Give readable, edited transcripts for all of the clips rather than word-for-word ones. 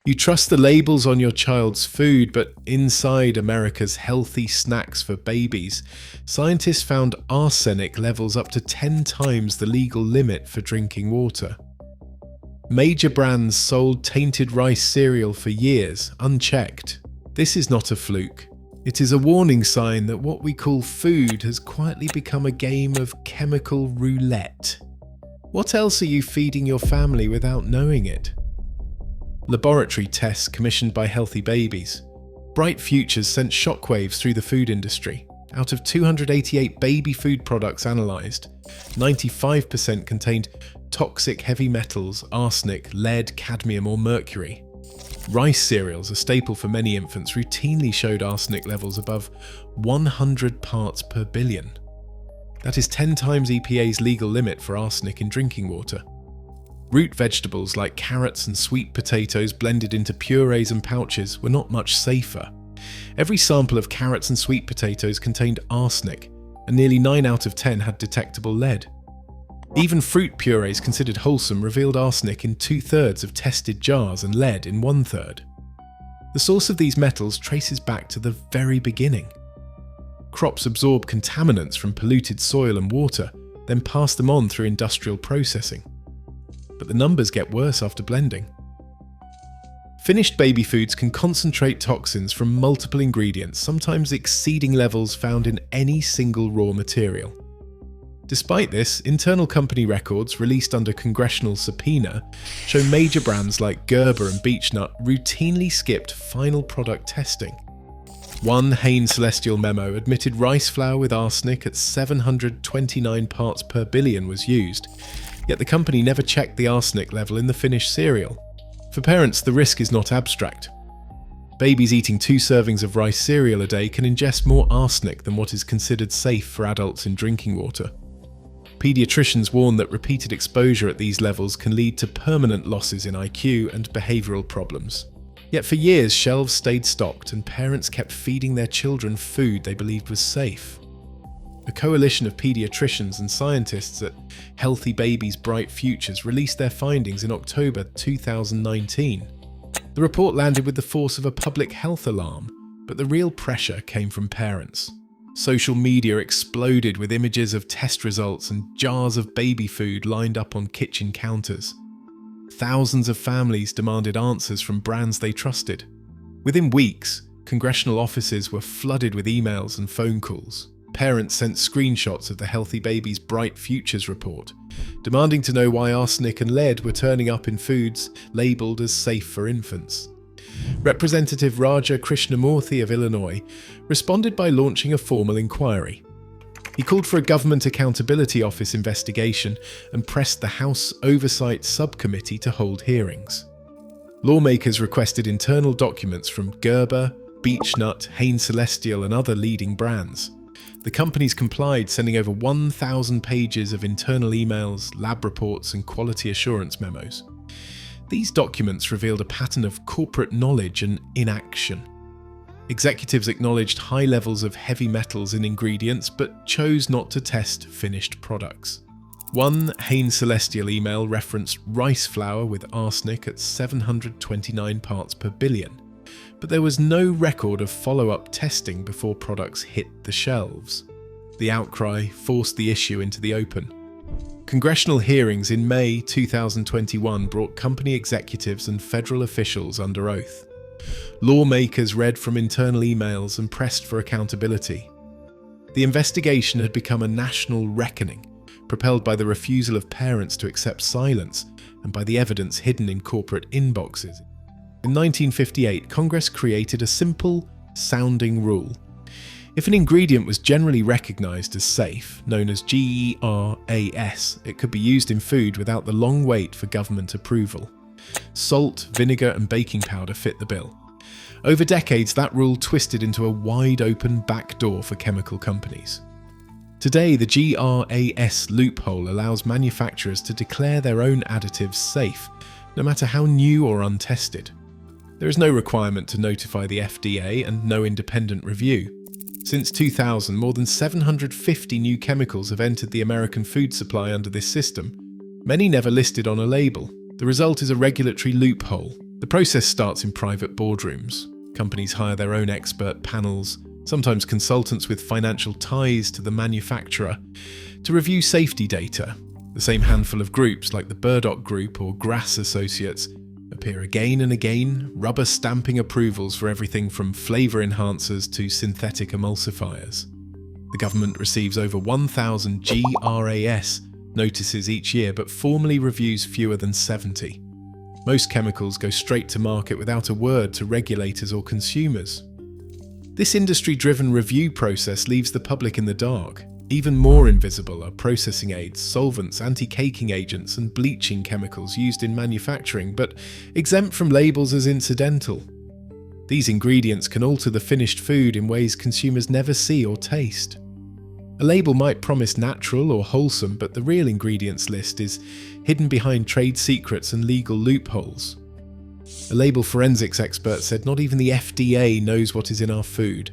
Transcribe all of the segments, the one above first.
You trust the labels on your child's food, but inside America's healthy snacks for babies, scientists found arsenic levels up to 10 times the legal limit for drinking water. Major brands sold tainted rice cereal for years, unchecked. This is not a fluke. It is a warning sign that what we call food has quietly become a game of chemical roulette. What else are you feeding your family without knowing it? Laboratory tests commissioned by Healthy Babies. Bright Futures sent shockwaves through the food industry. Out of 288 baby food products analysed, 95% contained toxic heavy metals, arsenic, lead, cadmium or mercury. Rice cereals, a staple for many infants, routinely showed arsenic levels above 100 parts per billion. That is 10 times EPA's legal limit for arsenic in drinking water. Root vegetables like carrots and sweet potatoes blended into purees and pouches were not much safer. Every sample of carrots and sweet potatoes contained arsenic, and nearly 9 out of 10 had detectable lead. Even fruit purees considered wholesome revealed arsenic in 2/3 of tested jars and lead in 1/3. The source of these metals traces back to the very beginning. Crops absorb contaminants from polluted soil and water, then pass them on through industrial processing. But the numbers get worse after blending. Finished baby foods can concentrate toxins from multiple ingredients, sometimes exceeding levels found in any single raw material. Despite this, internal company records released under congressional subpoena show major brands like Gerber and Beechnut routinely skipped final product testing. One Hain Celestial memo admitted rice flour with arsenic at 729 parts per billion was used, yet the company never checked the arsenic level in the finished cereal. For parents, the risk is not abstract. Babies eating 2 servings of rice cereal a day can ingest more arsenic than what is considered safe for adults in drinking water. Pediatricians warn that repeated exposure at these levels can lead to permanent losses in IQ and behavioural problems. Yet for years, shelves stayed stocked and parents kept feeding their children food they believed was safe. A coalition of paediatricians and scientists at Healthy Babies Bright Futures released their findings in October 2019. The report landed with the force of a public health alarm, but the real pressure came from parents. Social media exploded with images of test results and jars of baby food lined up on kitchen counters. Thousands of families demanded answers from brands they trusted. Within weeks, congressional offices were flooded with emails and phone calls. Parents sent screenshots of the Healthy Babies Bright Futures report, demanding to know why arsenic and lead were turning up in foods labelled as safe for infants. Representative Raja Krishnamurthy of Illinois responded by launching a formal inquiry. He called for a Government Accountability Office investigation and pressed the House Oversight Subcommittee to hold hearings. Lawmakers requested internal documents from Gerber, Beechnut, Hain Celestial and other leading brands. The companies complied, sending over 1,000 pages of internal emails, lab reports and quality assurance memos. These documents revealed a pattern of corporate knowledge and inaction. Executives acknowledged high levels of heavy metals in ingredients but chose not to test finished products. One Hain Celestial email referenced rice flour with arsenic at 729 parts per billion, but there was no record of follow-up testing before products hit the shelves. The outcry forced the issue into the open. Congressional hearings in May 2021 brought company executives and federal officials under oath. Lawmakers read from internal emails and pressed for accountability. The investigation had become a national reckoning, propelled by the refusal of parents to accept silence and by the evidence hidden in corporate inboxes. In 1958, Congress created a simple, sounding rule. If an ingredient was generally recognized as safe, known as GERAS, it could be used in food without the long wait for government approval. Salt, vinegar, and baking powder fit the bill. Over decades, that rule twisted into a wide-open back door for chemical companies. Today, the GRAS loophole allows manufacturers to declare their own additives safe, no matter how new or untested. There is no requirement to notify the FDA and no independent review. Since 2000, more than 750 new chemicals have entered the American food supply under this system, many never listed on a label. The result is a regulatory loophole. The process starts in private boardrooms. Companies hire their own expert panels, sometimes consultants with financial ties to the manufacturer, to review safety data. The same handful of groups, like the Burdock Group or Grass Associates, appear again and again, rubber stamping approvals for everything from flavour enhancers to synthetic emulsifiers. The government receives over 1,000 GRAS notices each year, but formally reviews fewer than 70. Most chemicals go straight to market without a word to regulators or consumers. This industry-driven review process leaves the public in the dark. Even more invisible are processing aids, solvents, anti-caking agents, and bleaching chemicals used in manufacturing, but exempt from labels as incidental. These ingredients can alter the finished food in ways consumers never see or taste. A label might promise natural or wholesome, but the real ingredients list is hidden behind trade secrets and legal loopholes. A label forensics expert said not even the FDA knows what is in our food.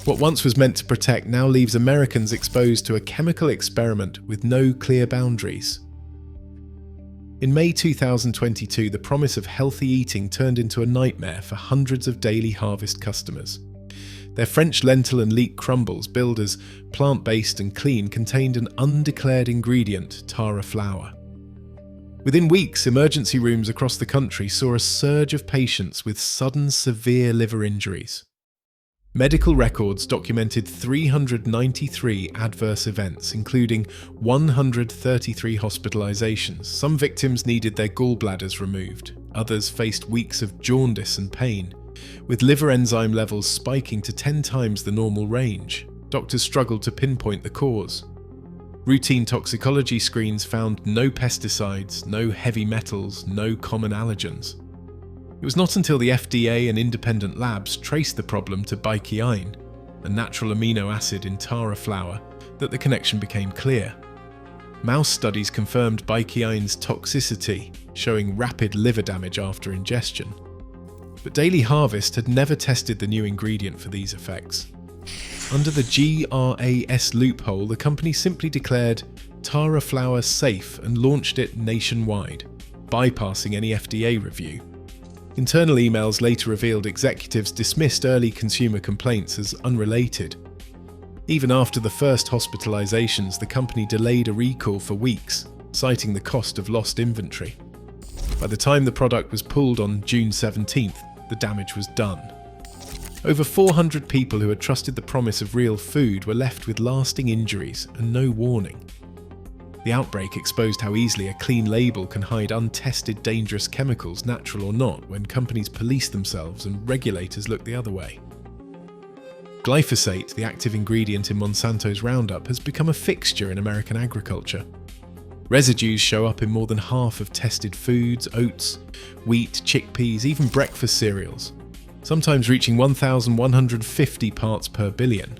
What once was meant to protect now leaves Americans exposed to a chemical experiment with no clear boundaries. In May 2022, the promise of healthy eating turned into a nightmare for hundreds of Daily Harvest customers. Their French lentil and leek crumbles, billed as plant-based and clean, contained an undeclared ingredient, tara flour. Within weeks, emergency rooms across the country saw a surge of patients with sudden severe liver injuries. Medical records documented 393 adverse events, including 133 hospitalizations. Some victims needed their gallbladders removed. Others faced weeks of jaundice and pain, with liver enzyme levels spiking to 10 times the normal range. Doctors struggled to pinpoint the cause. Routine toxicology screens found no pesticides, no heavy metals, no common allergens. It was not until the FDA and independent labs traced the problem to baikiain, a natural amino acid in tara flour, that the connection became clear. Mouse studies confirmed baikiain's toxicity, showing rapid liver damage after ingestion. But Daily Harvest had never tested the new ingredient for these effects. Under the GRAS loophole, the company simply declared tara flour safe and launched it nationwide, bypassing any FDA review. Internal emails later revealed executives dismissed early consumer complaints as unrelated. Even after the first hospitalizations, the company delayed a recall for weeks, citing the cost of lost inventory. By the time the product was pulled on June 17th, the damage was done. Over 400 people who had trusted the promise of real food were left with lasting injuries and no warning. The outbreak exposed how easily a clean label can hide untested dangerous chemicals, natural or not, when companies police themselves and regulators look the other way. Glyphosate, the active ingredient in Monsanto's Roundup, has become a fixture in American agriculture. Residues show up in more than half of tested foods, oats, wheat, chickpeas, even breakfast cereals, sometimes reaching 1,150 parts per billion.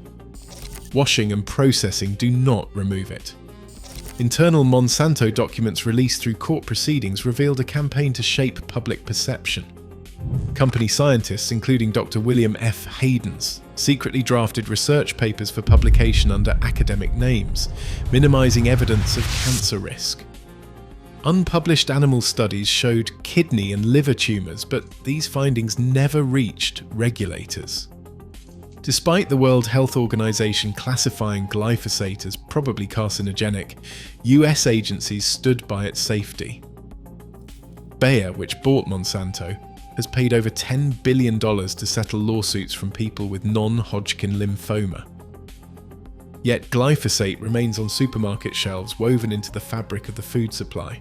Washing and processing do not remove it. Internal Monsanto documents released through court proceedings revealed a campaign to shape public perception. Company scientists, including Dr. William F. Haydens, secretly drafted research papers for publication under academic names, minimizing evidence of cancer risk. Unpublished animal studies showed kidney and liver tumors, but these findings never reached regulators. Despite the World Health Organization classifying glyphosate as probably carcinogenic, US agencies stood by its safety. Bayer, which bought Monsanto, has paid over $10 billion to settle lawsuits from people with non-Hodgkin lymphoma. Yet glyphosate remains on supermarket shelves, woven into the fabric of the food supply.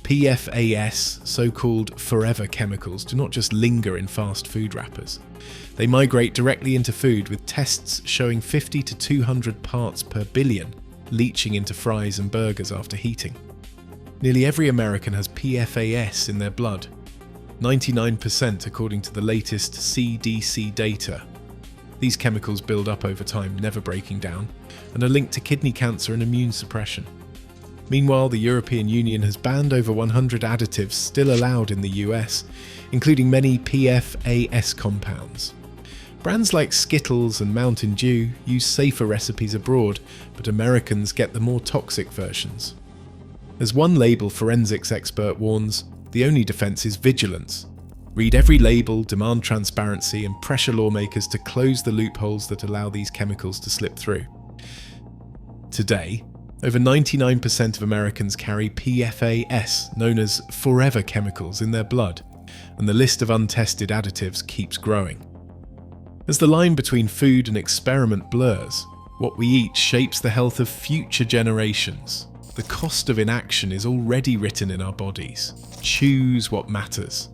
PFAS, so-called forever chemicals, do not just linger in fast food wrappers. They migrate directly into food, with tests showing 50 to 200 parts per billion leaching into fries and burgers after heating. Nearly every American has PFAS in their blood, 99% according to the latest CDC data. These chemicals build up over time, never breaking down, and are linked to kidney cancer and immune suppression. Meanwhile, the European Union has banned over 100 additives still allowed in the US, including many PFAS compounds. Brands like Skittles and Mountain Dew use safer recipes abroad, but Americans get the more toxic versions. As one label forensics expert warns, the only defence is vigilance. Read every label, demand transparency, and pressure lawmakers to close the loopholes that allow these chemicals to slip through. Today, over 99% of Americans carry PFAS, known as forever chemicals, in their blood, and the list of untested additives keeps growing. As the line between food and experiment blurs, what we eat shapes the health of future generations. The cost of inaction is already written in our bodies. Choose what matters.